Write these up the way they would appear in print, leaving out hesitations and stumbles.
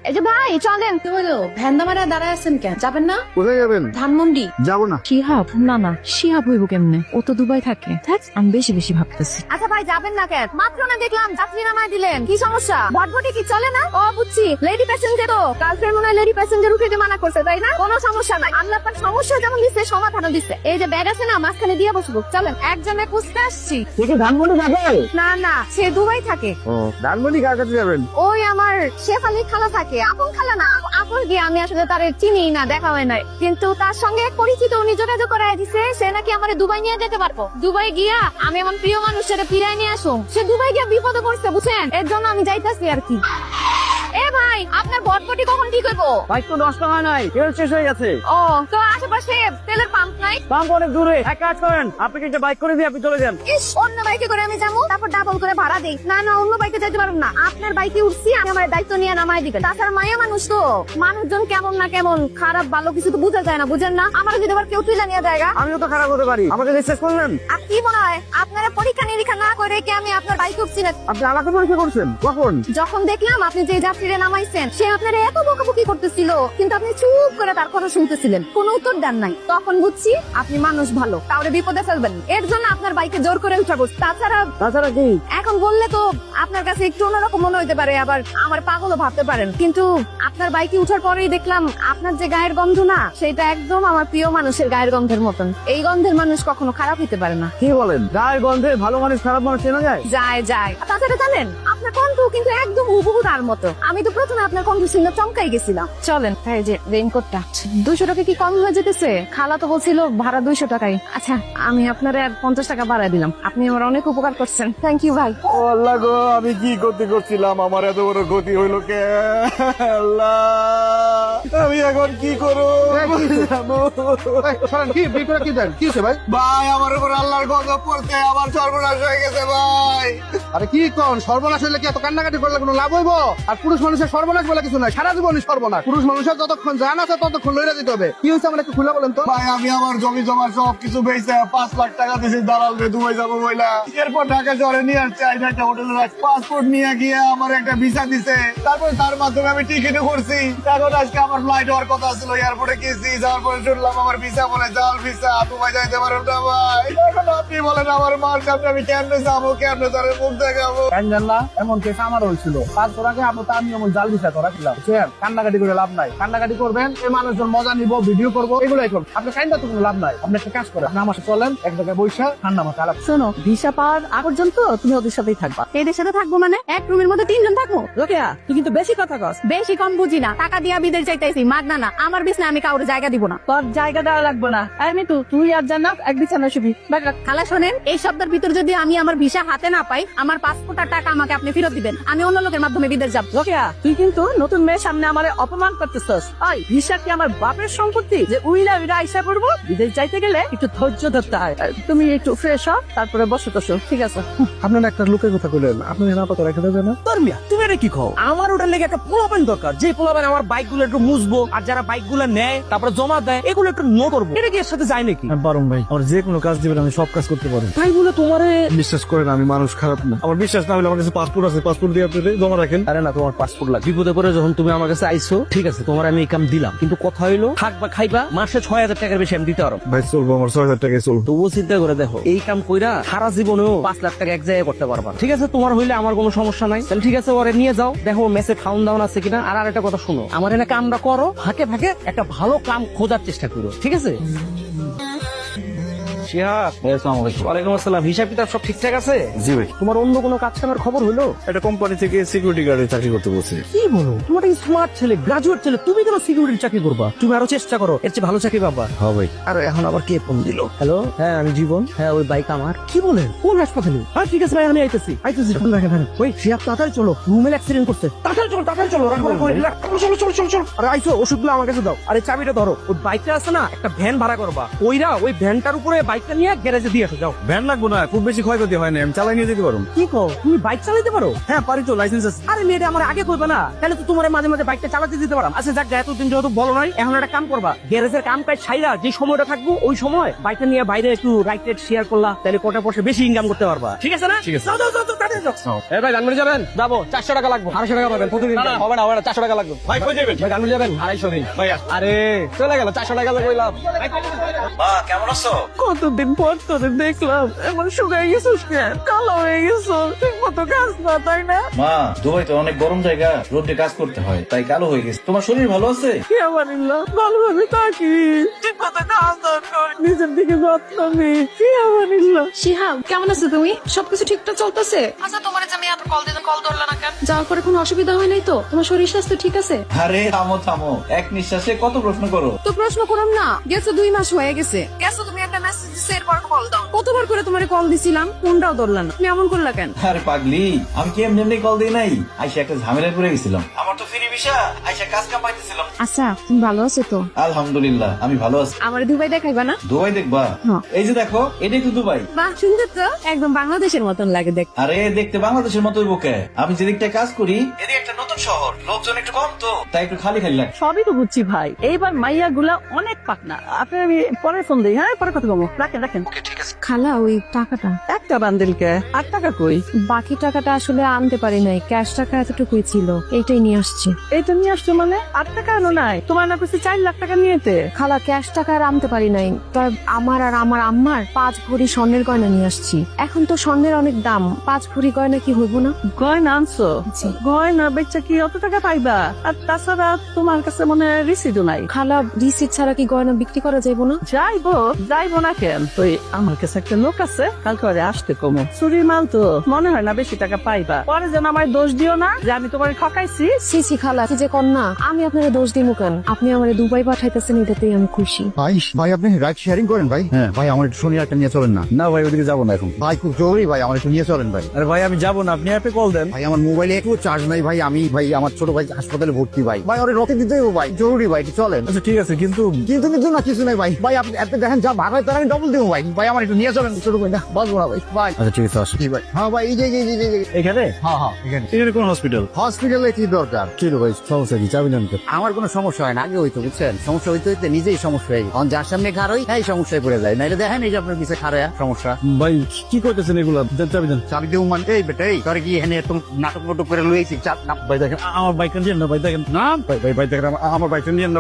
এই যে ভাই চলেন। তো হলো ভ্যান্দামারা দাঁড়ায় আছেন কেন? যাবেন না? কোথায় যাবেন? ধানমন্ডি। যাবো না। শিহাব? না শিহাব হইব কেমনে? ও তো দুবাই থাকে। আমি বেশি ভাবতেছি। আচ্ছা ভাই যাবেন না কেন? মাত্র না দেখলাম যাত্রী নামায় দিলেন, কি সমস্যা? ভটভটি কি চলে না? ও বুঝছি, লেডি প্যাসেঞ্জার। তো গার্লফ্রেন্ড মনে হয় লেডি প্যাসেঞ্জার উঠে মানা করছে, তাই না? কোনো সমস্যা নাই, আল্লাহ আপনার সমস্যা যেমন দিচ্ছে সমাধানও দিচ্ছে। এই যে ব্যাগ আছে না, মাঝখানে দিয়ে বসবো। চলেন, একজনে খুঁজতে আসছি। ধানমন্ডি থাকে? না সে দুবাই থাকে। ও, ধানমন্ডি কার কাছে যাবেন? ওই আমার শেফালি খালা থাকে। আপন খালা না, আপন গিয়ে আমি আসলে তার চিনি না, দেখা হয় নাই। কিন্তু তার সঙ্গে এক পরিচিত উনি যোগাযোগ করাই দিছে, সে নাকি আমার দুবাই নিয়ে যেতে পারবো। দুবাই গিয়া আমি আমার প্রিয় মানুষের ফিরাই নিয়ে আসুন। সে দুবাই গিয়া বিপদে পড়ছে, বুঝছেন? এর জন্য আমি যাইতাছি আর কি। এ ভাই, আপনার বটবটি কখন ঠিক হইব? বাইক তো 10 টাকা নাই, তেল শেষ হয়ে গেছে। ও, তো আশেপাশে তেলের পাম্প নাই? পাম্প অনেক দূরে। এক কাজ করেন, আপনাকে একটা বাইক করে দিয়ে আপনি চলে যান। ইস, অন্য বাইকে করে আমি যাবো, তারপর ডাবল করে ভাড়া দেই। না অন্য বাইকে যাইতে পারবো না। আপনার বাইকে উঠছি, আমি আমার দায়িত্ব নিয়ে নামাই দিবেন। তাছাড়া মায়া মানুষ তো, মানুষজন কেমন না কেমন, খারাপ ভালো কিছু তো বোঝা যায় না, বুঝেন না? আমার যদি আবার কেউ তুলে নিয়ে জায়গা, আমিও তো খারাপ হতে পারি, আমাকে বিশ্বাস করলেন? আর কি মনে হয় আপনারা পরীক্ষা নিরীক্ষা না করে কি আমি আপনার বাইকে উঠছি না? আপনি আমাকে পরীক্ষা করছেন কখন? যখন দেখলাম আপনি যে যাত্রীরে নামাইছেন, সে আপনার এত বকাবকি করতেছিল, কিন্তু আপনি চুপ করে তার কথা শুনতেছিলেন, কোনো উত্তর দেন নাই। তখন বুঝছি আপনি মানুষ ভালো, কাউরে বিপদে ফেলবেন। এর জন্য আপনার বাইকে জোর করে উঠাবো। তাছাড়া কি? এখন বললে তো আপনার কাছে একটু অন্যরকম মনে হইতে পারে, আবার আমার পাগলও ভাবতে পারেন, কিন্তু আপনার বাইকে উঠার পরেই দেখলাম আপনার যে গায়ের গন্ধ না, সেটা একদম আমার প্রিয় মানুষের গায়ের গন্ধের মতন। এই গন্ধের মানুষ কখনো খারাপ হইতে পারে না। কি বলেন? গায়ের গন্ধে ভালো মানুষ খারাপ মানুষ চেনা যায়? যায়। তাছাড়া জানেন, আপনার কণ্ঠ কিন্তু একদম হুবহু তার মতো। আমি তো প্রথমে আপনার কণ্ঠ শুনে চমকাই গেছিলাম। চলেন, এই যে রেইনকোটটা 200 টাকা কি কম হয়ে যেতেছে? খালা তো বলছিল ভাড়া 200 টাকাই। আচ্ছা, আমি আপনার 50 টাকা বাড়ায় দিলাম। আপনি আমার অনেক উপকার করছেন, থ্যাংক ইউ ভাই। ও আল্লাহ গো, আমি কি করছিলাম, আমার এত বড় ক্ষতি হইলো কে? আল্লাহ, আমি এখন কি করব? ভাই, আমার উপর আল্লাহর গজব পড়তে, আমার সর্বনাশ হয়ে গেছে ভাই। আরে কি কোন সর্বনাশ হইলে কি এত কান্নাকাটি করলে কোনো লাভ হইব? আর পুরুষ মানুষের সর্বনাশ বলে কিছু নাই, সারা জীবনই সর্বনাশ। পুরুষ মানুষের যতক্ষণ জান আছে ততক্ষণ লইরা দিতে হবে। কি হয়েছে আমার একটু খুলে বলেন তো। ভাই, আমি আমার জমি জমা সব কিছু বেচে 5 লাখ টাকা দিয়েছি দালাল রে, দুবাই যাবো বইলা। এরপর ঢাকা শহরে নিয়ে আসছে, একটা হোটেলে পাসপোর্ট নিয়ে গিয়ে আমার একটা ভিসা দিছে। তারপর তার মাধ্যমে আমি টিকিটও করছি। এখন আজকে আমার ফ্লাইট হওয়ার কথা ছিল, এয়ারপোর্টে গেছি, যাওয়ার পরে শুনলাম আমার ভিসা বলে জাল ভিসা, দুবাই যাইতে পারবো না ভাই। এখন আপনি বলেন আমার মার সামনে আমি কেমনে যাবো, কেমনে তার মুখ দেখাবো? এমন কেস আমার হয়েছিল 5 বছর আগে। আপনি তো আমি এমন জাল দিশা করা ছিলাম। কান্নাকাটি করে লাভ নাই। কান্নাকাটি করবেন, এই মানুষজন মজা নিবো, ভিডিও করবো, এগুলাই করবো। আপনি কাইন্দা তো কোনো লাভ নাই। আপনি একটা কাজ করেন, আপনি আমার সাথে চলেন, এক জায়গায় বৈশা ঠান্ডা মাথা আলাপ। শোনো, ভিসা পাওয়ার আগ পর্যন্ত তুমি ওদের সাথেই থাকবা। এদের সাথে থাকবো মানে এক রুমের মধ্যে 3 জন থাকবো। রোকেয়া, তুই কিন্তু বেশি কথা কস। বেশি কম বুঝি না, টাকা দিয়া বিদেশ চাইতেছি, মাগনা না। আমার বিছনা আমি কাউরে জায়গা দিব না। তোর জায়গা দেওয়া লাগবে না। আমি তো তুই আর জানা এক বিছানা শুবি। খালা শোনেন, এই সপ্তাহের ভিতর যদি আমি আমার ভিসা হাতে না পাই, আমার পাসপোর্ট আর টাকা আমাকে আপনি ফেরত দিবেন। আমি অন্য লোকের মাধ্যমে বিদেশ যাব। রোকেয়া, তুই কিন্তু নতুন মেয়ের সামনে আমারে অপমান করতেছস। ওই ভিসা কি আমার বাপের সম্পত্তি যে উইলা আইসা পড়বো? বিদেশ যাইতে গেলে একটু ধৈর্য ধরতে হয়। তুমি একটু ফ্রেশ হও, তারপরে বসো তো। ঠিক আছে। আপনার একটা লোকের কথা কইলেন, আপনি না পাতা রেখে দেবেন না? তোর মিয়া, তুমি এটা কি খাও? আমার ওটার লেগে একটা পোলাপান দরকার, যে পোলাপান আমার বাইক গুলো একটু মুছবো, আর যারা বাইক গুলো নেয় তারপরে জমা দেয়, এগুলো একটু নো করবো। এটা কি এর সাথে যায় নাকি? পারুম ভাই, আমার যে কোনো কাজ দিবেন, আমি সব কাজ করতে পারি। তাই বলে তোমারে বিশ্বাস করেন, আমি মানুষ খারাপ না। আমার বিশ্বাস না হলে আমার কাছে পাসপোর্ট আছে, পাসপোর্ট দিয়ে আপনি জমা রাখেন। আরে না, তোমার পাসপোর্ট লাগবে। বিপদে পরে যখন তুমি আমার কাছে আইসো, ঠিক আছে, তোমার আমি এই কাম দিলাম, কিন্তু কথা হইলো থাকবা খাইবা, মাসে 6000 টাকার বেশি আমি দিতে পারো। ভাই চলবো, আমার 6000 টাকায় চলবো। তবুও চিন্তা করে দেখো, এই কাম কইরা সারা জীবনেও 5 লাখ টাকা এক জায়গায় করতে পারবা। ঠিক আছে, তোমার হইলে আমার কোনো সমস্যা নাই। তাহলে ঠিক আছে, ওরে নিয়ে যাও, দেখো মেসে খাওন দাওন আছে কিনা। আর একটা কথা শুনো, আমার এনে কামটা করো, ফাঁকে ফাঁকে একটা ভালো কাম খোঁজার চেষ্টা করো, ঠিক আছে? ওয়ালাইকুম আসসালাম। হিসাব কিতাব সব ঠিকঠাক আছে? জি ভাই। তোমার অন্য কোনো কাজ কামের খবর হলো? একটা কোম্পানি থেকে সিকিউরিটি গার্ডে চাকরি করতে বলছে। কি বলো? তোমার এই স্মার্ট ছেলে, গ্রাজুয়েট ছেলে, তুমি কেন সিকিউরিটি চাকরি করবা? তুমি আরো চেষ্টা করো, এর চেয়ে ভালো চাকরি পাবা। হ্যাঁ ভাই। আর এখন আবার কে ফোন দিল? হ্যালো, হ্যাঁ আমি জীবন। হ্যাঁ, ওই বাইক আমার। কি বলেন? কোন হাসপাতালে? হ্যাঁ ঠিক আছে ভাই, আমি আইতেছি। ফোন রাখেন। ওই শিয়াব, তাড়াতাড়ি চলো, রুমের অ্যাক্সিডেন্ট করছে। তাড়াতাড়ি চলো। চলো। আরে আইসো, ওষুধগুলো আমার কাছে দাও। আরে চাবিটা ধরো। ওই বাইকটা আছে না, একটা ভ্যান ভাড়া করবা, ওইরা ওই ভ্যানটার উপরে বাইক বাইকটা নিয়ে গ্যারেজে দিয়ে আসো যাও। ভ্যান লাগবো না, খুব বেশি ক্ষয়ক্ষতি হয় না, আমি চালাই নিয়ে যেতে পারো। কি কো, তুমি বাইক চালাতে পারো? হ্যাঁ পারি তো, লাইসেন্স আছে। আরে মেয়েটা আমার আগে কইবা না, তাহলে তো তোমার মাঝে মাঝে বাইকটা চালাতে দিতে পারলাম। আচ্ছা যাক, এতদিন যেহেতু বলো নাই, এখন একটা কাম করবা, গ্যারেজের কাম কাজ ছাইরা যে সময়টা থাকবো ওই সময় বাইকটা নিয়ে বাইরে একটু রাইট রেট শেয়ার করলা, তাহলে কটা পয়সা বেশি ইনকাম করতে পারবা। ঠিক আছে না? ঠিক আছে। যাও, যাও, যাও, যাও, তাড়াতাড়ি যাও। এই ভাই গানগুলি যাবেন? যাবো, 400 টাকা লাগবে। 250 টাকা পাবেন প্রতিদিন। হবে না, হবে না, 400 টাকা লাগবে। ভাই কই যাবেন? ভাই গানগুলি যাবেন? 250 দিন। ভাই আরে চলে গেল, 400 টাকা লাগবে লাভ। মা কেমন আছো? কতদিন পর তোদের দেখলাম, এমন শুকাই গেছিস কেন? কালো হয়ে গেছো, ঠিক মতো কাজ না, তাই না? মা, দুবাই তো অনেক গরম জায়গা, রোদে কাজ করতে হয়, তাই কালো হয়ে গেছে। তোমার শরীর ভালো আছে? কি আমারিল্লাহ, ভালোভাবে থাকি, ঠিক মতো কাজ দান করি, নিজের দিকে যত্ন নি। কি আমারিল্লাহ। শিহাব কেমন আছো তুমি? সবকিছু ঠিকঠাক চলতেছে? আচ্ছা তোমার যে আমি এত কল দিলাম, কল ধরলা না কেন? যাওয়ার পরে কোনো অসুবিধা হয় নাই তো? তোমার শরীর স্বাস্থ্য ঠিক আছে? আরে থামো থামো, এক নিঃশ্বাসে কত প্রশ্ন করো। তো প্রশ্ন করলাম না, গেছে 2 মাস হয়ে গেছে। গেছো তুমি একটা মেসেজ দিছো, এরপর কল দাও। কতবার করে তোমারে কল দিছিলাম, ফোনটাও ধরলা না। তুমি এমন করলা কেন? আরে পাগলি, আমি কি এমনি এমনি কল দিই নাই? আইসা একটা ঝামেলায় পড়ে গেছিলাম। আমার তো ফ্রি ভিসা, আইসা কাজ কাম পাইতেছিলাম। আচ্ছা তুমি ভালো আছো তো? আলহামদুলিল্লাহ আমি ভালো আছি। আমার দুবাই দেখাইবা না? দুবাই দেখবা? হ্যাঁ। এই যে দেখো, এটাই তো দুবাই। বাহ সুন্দর তো, একদম বাংলাদেশের মতন লাগে দেখ। আরে দেখতে বাংলাদেশের মতোই বোকে। আমি যেদিকটা কাজ করি, এদিকে একটা নতুন শহর, লোকজন একটু কম তো, তাই একটু খালি খালি লাগে। সবই তো বুঝছি ভাই, এইবার মাইয়া গুলা অনেক পাকনা। আপনি আমি পরে ফোন দিই, হ্যাঁ পরে কথা বলবো। রাখেন রাখেন। খালা ওই টাকাটা, একটা বান্দিল কে, 8 টাকা কই? বাকি টাকাটা আসলে আনতে পারি নাই, ক্যাশ টাকা এতটুকুই ছিল, এইটাই নিয়ে আসছি। এইটা নিয়ে আসছো মানে? 8 টাকা আনো নাই? তোমার না কইছি 4 লাখ টাকা নিয়েতে। খালা ক্যাশ টাকা আর আনতে পারি নাই, তবে আমার আর আমার আম্মার 5 ভরি স্বর্ণের গয়না নিয়ে আসছি। এখন তো স্বর্ণের অনেক দাম, 5 ভরি গয়না কি হইব না? গয়না আনছো? জি। গয়না বেচা কি অত টাকা পাইবা? আর তাছাড়া তোমার কাছে মনে রিসিডও নাই। খালা রিসিট ছাড়া কি গয়না বিক্রি করা যাইব না? যাইবো যাইবো না কেন? ওই আমার কাছে একটা লোক আছে, কালকে ওরে আসতে কমো। চুরির মাল তো, মনে হয় না বেশি টাকা পাইবা। পরে যেন আমার দোষ দিও না যে আমি তোমার ঠকাইছি। সি খালা, কি যে কন্যা, আমি আপনার দোষ দিমু কেন? আপনি আমার দুবাই পাঠাইতেছেন, এটাতেই আমি খুশি। ভাই ভাই আপনি রাইড শেয়ারিং করেন ভাই? হ্যাঁ ভাই, আমার একটু শনি একটা নিয়ে চলেন না। না ভাই ওদিকে যাবো না এখন। ভাই খুব জরুরি ভাই, আমার একটু নিয়ে চলেন ভাই। আরে ভাই আমি যাবো না, আপনি অ্যাপে কল দেন। ভাই আমার মোবাইলে একটু চার্জ নাই ভাই, আমি ভাই আমার ছোট ভাই হাসপাতালে ভর্তি ভাই। ভাই ওরে রকে দিতে হইব ভাই, জরুরি ভাই, একটু চলেন। আচ্ছা ঠিক আছে, কিন্তু কিন্তু কিন্তু না, কিছু নাই ভাই। ভাই আপনি আপনি দেখেন যা ভাগ হয় তার আমি ডবল দেবো ভাই। ভাই আমার একটু নিয়ে চলেন, ছোট ভাই না বাঁচবো না ভাই। ভাই আচ্ছা ঠিক আছে আসো। জি ভাই। হ্যাঁ ভাই, এই যে এখানে হ্যাঁ হ্যাঁ এখানে। এখানে কোন হসপিটাল? হসপিটালে কি দরকার? কি রে ভাই, সমস্যা কি? চাবি নেন তো। আমার কোনো সমস্যা হয় না, আগে হইতো বুঝছেন। সমস্যা হইতে হইতে নিজেই সমস্যা হয়ে গেছে। যার সামনে খার হই তাই সমস্যায় পড়ে যায়। নাইলে দেখেন এই যে আপনার পিছিয়ে খার হইয়া সমস্যা। ভাই কি করতেছেন এগুলা? দেন চাবি দেন। চাবি দেবো মানে এই বেটা, এই তোর কি এখানে এত নাটক নাটক করে লইছি? চাপ না ভাই দেখেন আমার বাইকটা নিয়ে না, ভাই দেখেন না ভাই দেখেন আমার বাইকটা নিয়ে না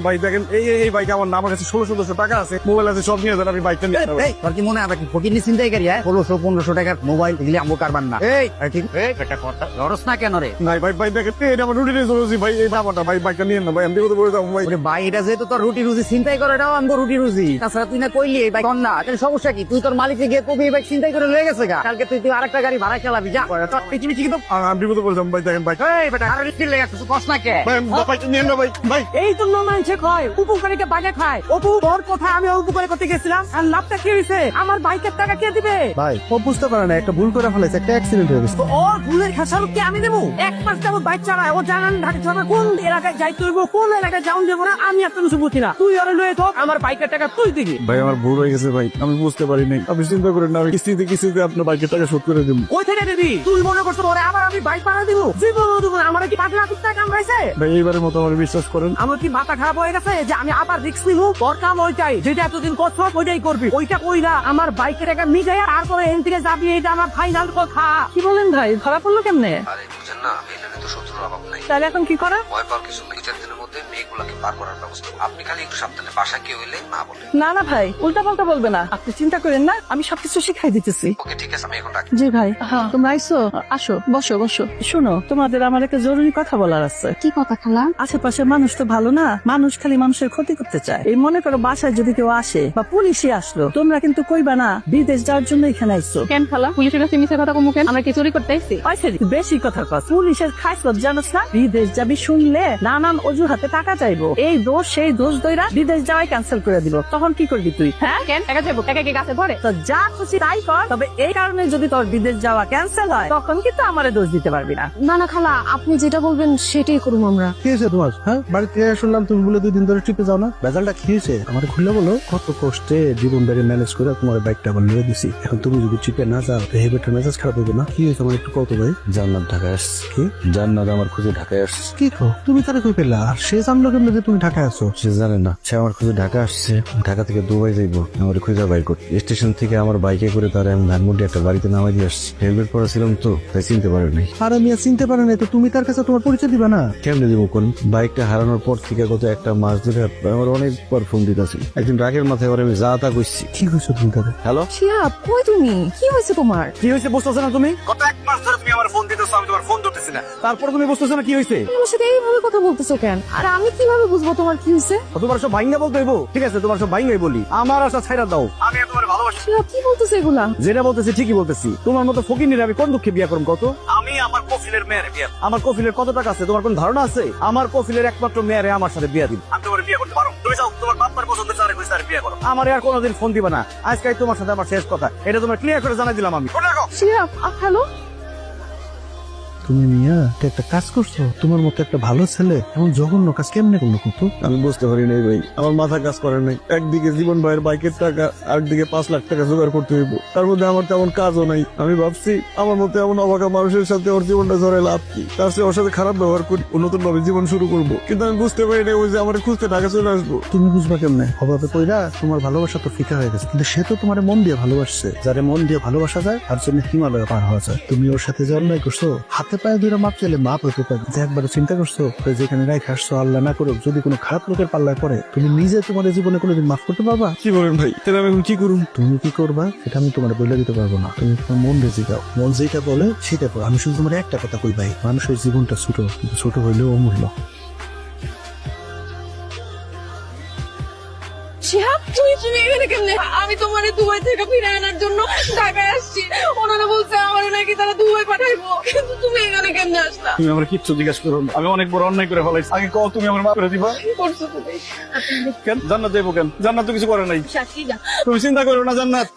ভাই। দেখেন এই বাইক আমার না, আমার কাছে 1600 টাকা আছে, মোবাইল আছে, সব নিয়ে যান, আমি বাইকটা নিয়ে যাবো। এই তোর কি মনে হয় কি ফকির চিন্তাই করি? 1600-1500 টাকার মোবাইল এগুলি আমগো কারবার না। এই ঠিক এই বেটা কথা লড়স না কেন রে? নাই ভাই দেখেন এটা আমার রুটিনে চলছি ভাই, এই ব্যাপারটা ভাই, বাইকটা নিয়ে না ভাই, আমি বিপদে পড়ে যাবো ভাই। ওরে ভাই, এটা যেহেতু তোর রুটি রুজি চিন্তাই করে, এটাও আমগো রুটি রুজি। তাছাড়া তুই না কইলি এই বাইক না, তাহলে সমস্যা কি? তুই তোর মালিককে গিয়ে কবি এই বাইক চিন্তাই করে লয়ে গেছে গা। কালকে তুই আরেকটা গাড়ি ভাড়া চালাবি, যা তোর পৃথিবী কিন্তু। আমি বিপদে পড়ে যাবো ভাই, দেখেন বাইক। এই বেটা আরে রিস্কি লেগে কিছু কষ্ট না কে? ভাই বাইকটা নিয়ে না ভাই। ভাই এই তো মানুষে কয় উপকারীকে বাগে খায়। অপু তোর কথা আমি উপকারী করতে গেছিলাম, আর লাভটা কি হয়েছে? আমার বাইকের টাকা কে দিবে? ভাই ও বুঝতে পারে না, একটা ভুল করে ফেলেছে, একটা অ্যাক্সিডেন্ট হয়ে গেছে। ও ভুলের খেসারত কি আমি দেবো? 1 মাস যাবো বাইক চালায়, ও জানান ঢাকা ছাড়া কোন এলাকায় যাইতে হইব, কোন এলাকায় যাওন দেবো না, আমি এত কিছু বুঝি না। তুই ওরে লয়ে থাক, আমার বাইকের টাকা তুই দিবি। ভাই আমার ভুল হয়ে গেছে ভাই, আমি বুঝতে পারিনি। আপনি চিন্তা করেন না, আমি কিস্তিতে আপনার বাইকের টাকা শোধ করে দেবো। ওই থেকে দিবি? তুই মনে করছো ওরে আবার আমি বাইক ভাড়া দিব? জীবন দিব না। আমার কি 5 লাখ টাকা কামাইছে? ভাই এইবারের মতো আমার বিশ্বাস করেন। আমার কি মাথা খারাপ হয়ে গেছে যে আমি আবার রিস্ক নিব? তোর কাম ওইটাই, যেটা এতদিন করছো ওইটাই করবি। ওইটা কইরা আমার বাইকের টাকা মিটাই তারপরে এখান থেকে যাবি, এটা আমার ফাইনাল কথা। কি বলেন ভাই, ধরা পড়লো কেমনে? আরে বুঝেন না, এখানে তো শত্রুর অভাব নাই। তাহলে এখন কি করা? ভয় পাওয়ার কিছু নেই, 4 দিনের মধ্যে মেয়েগুলোকে পার করার ব্যবস্থা করবো। আপনি খালি একটু সাবধানে, বাসা কি হইলে না বলে। না না ভাই, উল্টা পাল্টা বলবে না, আপনি চিন্তা করেন না, আমি সবকিছু শিখাই দিতেছি। ওকে ঠিক আছে, আমি এখন রাখি। জি ভাই, তোমরা আইসো, আসো বসো বসো। শোনো, তোমাদের আমার একটা জরুরি কথা বলার আছে। কি কথা খালা? আশেপাশে মানুষ তো ভালো না, মানুষ খালি মানুষের ক্ষতি করতে চায়। এই মনে করো বাসায় যদি কেউ আসে বা পুলিশে আসলো, তোমরা কিন্তু কইবা না বিদেশ যাওয়ার জন্য এখানে আইসো। কেন খালা, পুলিশের কাছে মিছে কথা কমু কেন? আমরা কি চুরি করতে আইছি? বেশি কথা কস, পুলিশের খাই কাজ কর, জানোস না বিদেশ যাবি শুনলে নানান অজুহাতে টাকা চাইবো, এই দোষ সেই দোষ দইরা বিদেশ যাওয়াই ক্যান্সেল করে দিব, তখন কি করবি তুই? হ্যাঁ কেন টাকা যাবো? টাকা কি গাছে ধরে? তো যা খুশি তাই কর, তবে এই কারণে যদি তোর বিদেশ যাওয়া ক্যান্সেল হয় তখন কিন্তু আমারে দোষ দিতে পারবি না। না না খালা, আপনি যেটা বলবেন সেটাই করুম আমরা। কি হয়েছে তোমার? হ্যাঁ, বাড়ি থেকে শুনলাম তুমি বলে 2 দিন ধরে ট্রিপে যাও না, বেজালটা কি হয়েছে আমার খুলে বলো। কত কষ্টে জীবন বেড়ে ম্যানেজ করে তোমার বাইকটা আবার নিয়ে দিছি, এখন তুমি যদি ট্রিপে না যাও তো হেবেটার মেজাজ খারাপ হবে না? কি হয়েছে আমার একটু কত ভাই? জান্নাত ঢাকায় আসছে। কি জান্নাত আমার খুঁজে ঢাকায় আসছে। কি কো তুমি তারে কই পেলা? আর সে জানলো কেমনে যে তুমি ঢাকায় আছো? সে জানে না, সে আমার খুঁজে ঢাকা আসছে, ঢাকা থেকে দুবাই যাইবো, আমার খুঁজে বাইর করতে। স্টেশন থেকে আমার বাইকে করে তারা আমি ধানমন্ডি একটা বাড়িতে নামাই দিয়ে আসছি। হেলমেট পরা ছিলাম তো তাই চিনতে পারে নাই। আর আমি আর চিনতে পারি নাই তো তুমি তার কাছে তোমার পরিচয় দিবা না? কেমনে দিব কোন? বাইকটা হারানোর পর থেকে গত 1 মাস ধরে আমার অনেকবার ফোন দিতেছিল। একদিন রাগের মাথায় ওর আমি যা তা কইছি। কি কইছো তুমি তারে? হ্যালো, শিহাব কই তুমি? কি হয়েছে তোমার? কি হয়েছে বুঝতেছো না তুমি? গত 1 মাস ধরে তুমি আমার ফোন দিতেছো, আমি তোমার ফোন ধরতেছি না। তারপর তুমি বুঝতেছো না কি হয়েছে? তুমি আমার সাথে এইভাবে কথা বলতেছো কেন? আর আমি কিভাবে বুঝবো তোমার কি হয়েছে? তোমার সব ভাইঙ্গা বলতে হইব? ঠিক আছে, তোমার সব ভাইঙ্গাই বলি। আমার আশা ছাইরা দাও, আমি তোমার ভালোবাসি। শিহাব কি বলতেছো এগুলা? যেটা বলতেছি ঠিকই বলতেছি। তোমার মতো ফকিনির আমি কোন দুঃখে বিয়ে করব কত? আমি আমার কফিলের মেয়ের বিয়ে। আমার কফিলের কত টাকা আছে তোমার কোন ধারণা আছে? আমার কফিলের একমাত্র মেয়েরে আমার সাথে বিয়ে দিন। আমি তোমার বিয়ে করতে পারো। তুমি যাও তোমার বাবার পছন্দের সারে কই সারে বিয়ে করো। আমার আর কোনোদিন ফোন দিবা না। আজকে তোমার সাথে আমার শেষ কথা, এটা তোমার ক্লিয়ার করে জানাই দিলাম আমি। ফোন রাখো। শিহাব হ্যালো। তুমি মিয়া একটা কাজ করছো, তোমার মতো একটা ভালো ছেলে এমন জঘন্য কাজ কেমনে করলো কুতু? আমি বুঝতে পারি নাই ভাই, আমার মাথা কাজ করে নাই। একদিকে জীবন ভাইয়ের বাইকের টাকা, আরেকদিকে 5 লাখ টাকা জোগাড় করতে হইব, তার মধ্যে আমার তেমন কাজও নাই। আমি ভাবছি আমার মতো এমন অবাকা মানুষের সাথে ওর জীবনটা ধরে লাভ কি, তার চেয়ে ওর সাথে খারাপ ব্যবহার করি, ও নতুন ভাবে জীবন শুরু করবো। কিন্তু আমি বুঝতে পারি নাই ওই যে আমার খুঁজতে ঢাকা চলে আসবো। তুমি বুঝবা কেমনে? অভাবে কইরা তোমার ভালোবাসা তো ফিকা হয়ে গেছে, কিন্তু সে তো তোমার মন দিয়ে ভালোবাসছে। যারে মন দিয়ে ভালোবাসা যায় তার জন্য হিমালয় পার হওয়া যায়। তুমি ওর সাথে যে অন্যায় করছো, হাতে পায়ে ধরে মাপ চাইলে মাপ হতে পারে। যে একবার চিন্তা করছো যেখানে রেখে আসছো, আল্লাহ না করুক যদি কোনো খারাপ লোকের পাল্লায় পড়ে, তুমি নিজে তোমার জীবনে কোনোদিন মাফ করতে পারবা? কি বলেন ভাই? তাহলে আমি এখন কি করুন? তুমি কি করবা সেটা আমি তোমার বলে দিতে পারবো না। তুমি তোমার মন রেজে যাও, মন যেটা বলে সেটা করো। আমি শুধু তোমার একটা কথা কই ভাই, মানুষের জীবনটা ছোট, কিন্তু ছোট হইলেও অমূল্য। শিহাব তুমি এখানে কেমনে? আমি তোমার দুবাই থেকে ফিরে আনার জন্য ঢাকায় আসছি। ওনারা বলছে আমার নাকি তারা দুবাই পাঠাইবো, কিন্তু তুমি এখানে কেমনে আসলা? তুমি আমার কিচ্ছু জিজ্ঞাসা করো না। আমি অনেক বড় অন্যায় করে ফেলাইছি। আগে কও তুমি আমার মাফ করে দিবা। কি করছো তুমি? কেন জান্নাত যাইবো কেন? জান্নাত তো কিছু করে নাই। সাক্ষী যা। তুমি চিন্তা করো না জান্নাত।